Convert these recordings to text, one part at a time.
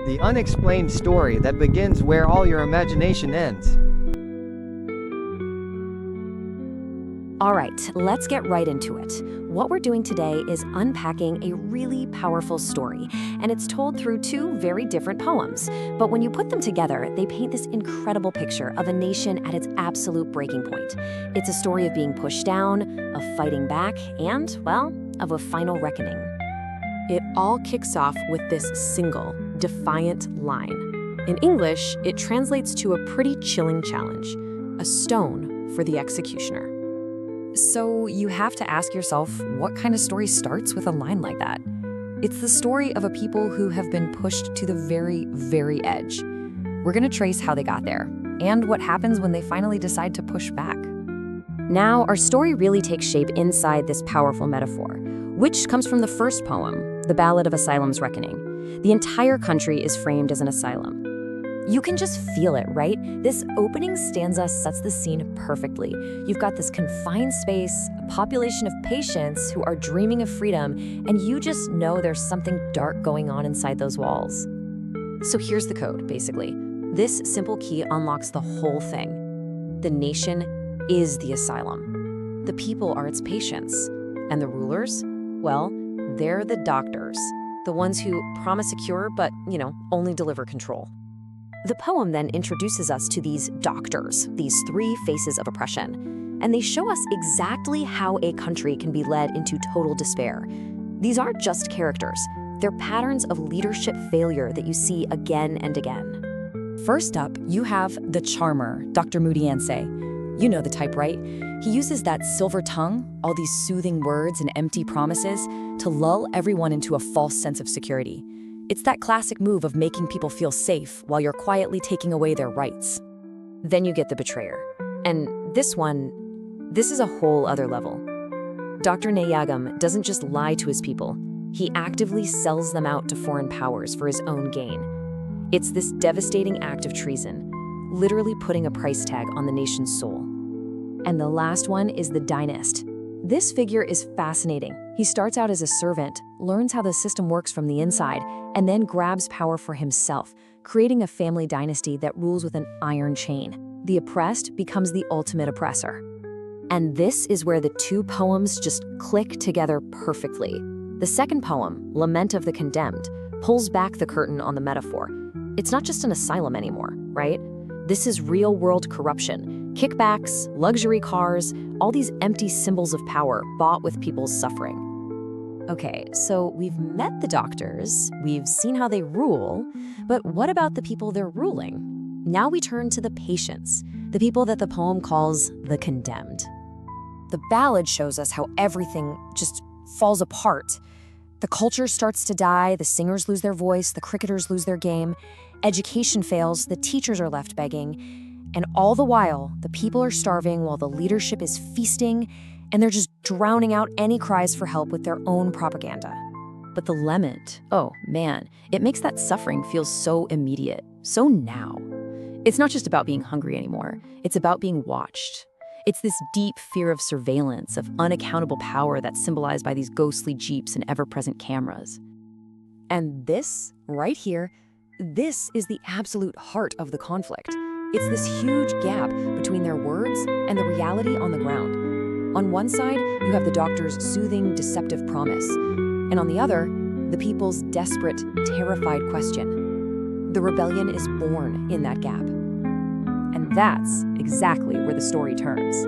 The unexplained story that begins where all your imagination ends. All right, let's get right into it. What we're doing today is unpacking a really powerful story, and it's told through two very different poems. But when you put them together, they paint this incredible picture of a nation at its absolute breaking point. It's a story of being pushed down, of fighting back, and, well, of a final reckoning. It all kicks off with this single, defiant line. In English, it translates to a pretty chilling challenge: a stone for the executioner. So you have to ask yourself, what kind of story starts with a line like that? It's the story of a people who have been pushed to the very, very edge. We're going to trace how they got there, and what happens when they finally decide to push back. Now, our story really takes shape inside this powerful metaphor, which comes from the first poem, The Ballad of Asylum's Reckoning. The entire country is framed as an asylum. You can just feel it, right? This opening stanza sets the scene perfectly. You've got this confined space, a population of patients who are dreaming of freedom, and you just know there's something dark going on inside those walls. So here's the code, basically. This simple key unlocks the whole thing. The nation is the asylum. The people are its patients. And the rulers? Well, they're the doctors. The ones who promise a cure, but, only deliver control. The poem then introduces us to these doctors, these three faces of oppression, and they show us exactly how a country can be led into total despair. These aren't just characters, they're patterns of leadership failure that you see again and again. First up, you have the charmer, Dr. Mudiance. You know the type, right? He uses that silver tongue, all these soothing words and empty promises, to lull everyone into a false sense of security. It's that classic move of making people feel safe while you're quietly taking away their rights. Then you get the betrayer. And this is a whole other level. Dr. Nayagam doesn't just lie to his people. He actively sells them out to foreign powers for his own gain. It's this devastating act of treason, literally putting a price tag on the nation's soul. And the last one is the dynast. This figure is fascinating. He starts out as a servant, learns how the system works from the inside, and then grabs power for himself, creating a family dynasty that rules with an iron chain. The oppressed becomes the ultimate oppressor. And this is where the two poems just click together perfectly. The second poem, Lament of the Condemned, pulls back the curtain on the metaphor. It's not just an asylum anymore, right? This is real-world corruption, kickbacks, luxury cars, all these empty symbols of power bought with people's suffering. Okay, so we've met the doctors, we've seen how they rule, but what about the people they're ruling? Now we turn to the patients, the people that the poem calls the condemned. The ballad shows us how everything just falls apart. The culture starts to die, the singers lose their voice, the cricketers lose their game, education fails, the teachers are left begging, and all the while, the people are starving while the leadership is feasting, and they're just drowning out any cries for help with their own propaganda. But the lament, oh man, it makes that suffering feel so immediate, so now. It's not just about being hungry anymore, it's about being watched. It's this deep fear of surveillance, of unaccountable power that's symbolized by these ghostly jeeps and ever-present cameras. And this, right here, this is the absolute heart of the conflict. It's this huge gap between their words and the reality on the ground. On one side, you have the doctor's soothing, deceptive promise, and on the other, the people's desperate, terrified question. The rebellion is born in that gap. And that's exactly where the story turns.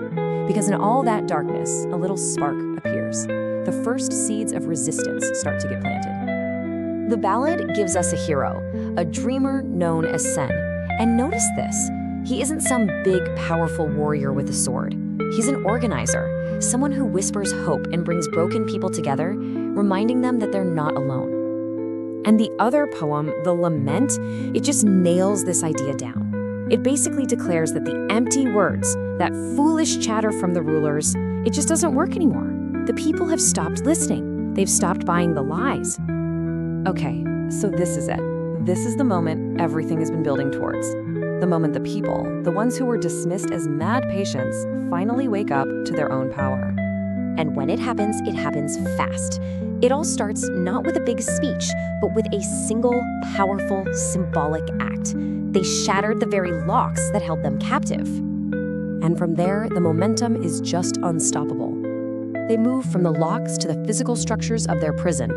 Because in all that darkness, a little spark appears. The first seeds of resistance start to get planted. The ballad gives us a hero, a dreamer known as Sen. And notice this, he isn't some big, powerful warrior with a sword. He's an organizer, someone who whispers hope and brings broken people together, reminding them that they're not alone. And the other poem, The Lament, it just nails this idea down. It basically declares that the empty words, that foolish chatter from the rulers, it just doesn't work anymore. The people have stopped listening. They've stopped buying the lies. Okay, so this is it. This is the moment everything has been building towards. The moment the people, the ones who were dismissed as mad patients, finally wake up to their own power. And when it happens fast. It all starts not with a big speech, but with a single, powerful, symbolic act. They shattered the very locks that held them captive. And from there, the momentum is just unstoppable. They move from the locks to the physical structures of their prison.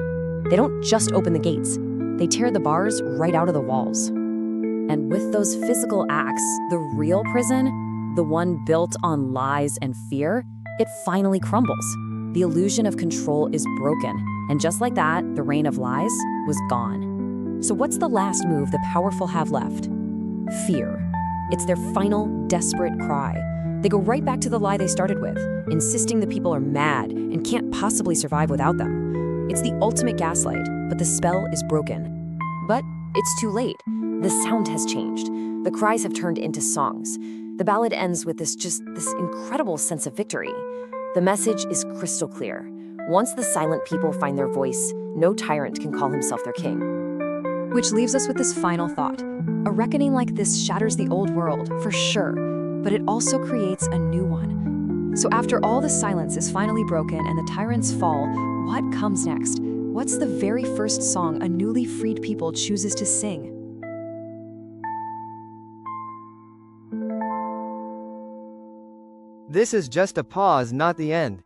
They don't just open the gates, they tear the bars right out of the walls. And with those physical acts, the real prison, the one built on lies and fear, it finally crumbles. The illusion of control is broken, and just like that, the reign of lies was gone. So what's the last move the powerful have left? Fear. It's their final, desperate cry. They go right back to the lie they started with, insisting the people are mad and can't possibly survive without them. It's the ultimate gaslight, but the spell is broken. But it's too late. The sound has changed. The cries have turned into songs. The ballad ends with this incredible sense of victory. The message is crystal clear. Once the silent people find their voice, no tyrant can call himself their king. Which leaves us with this final thought. A reckoning like this shatters the old world, for sure, but it also creates a new one. So after all the silence is finally broken and the tyrants fall, what comes next? What's the very first song a newly freed people chooses to sing? This is just a pause, not the end.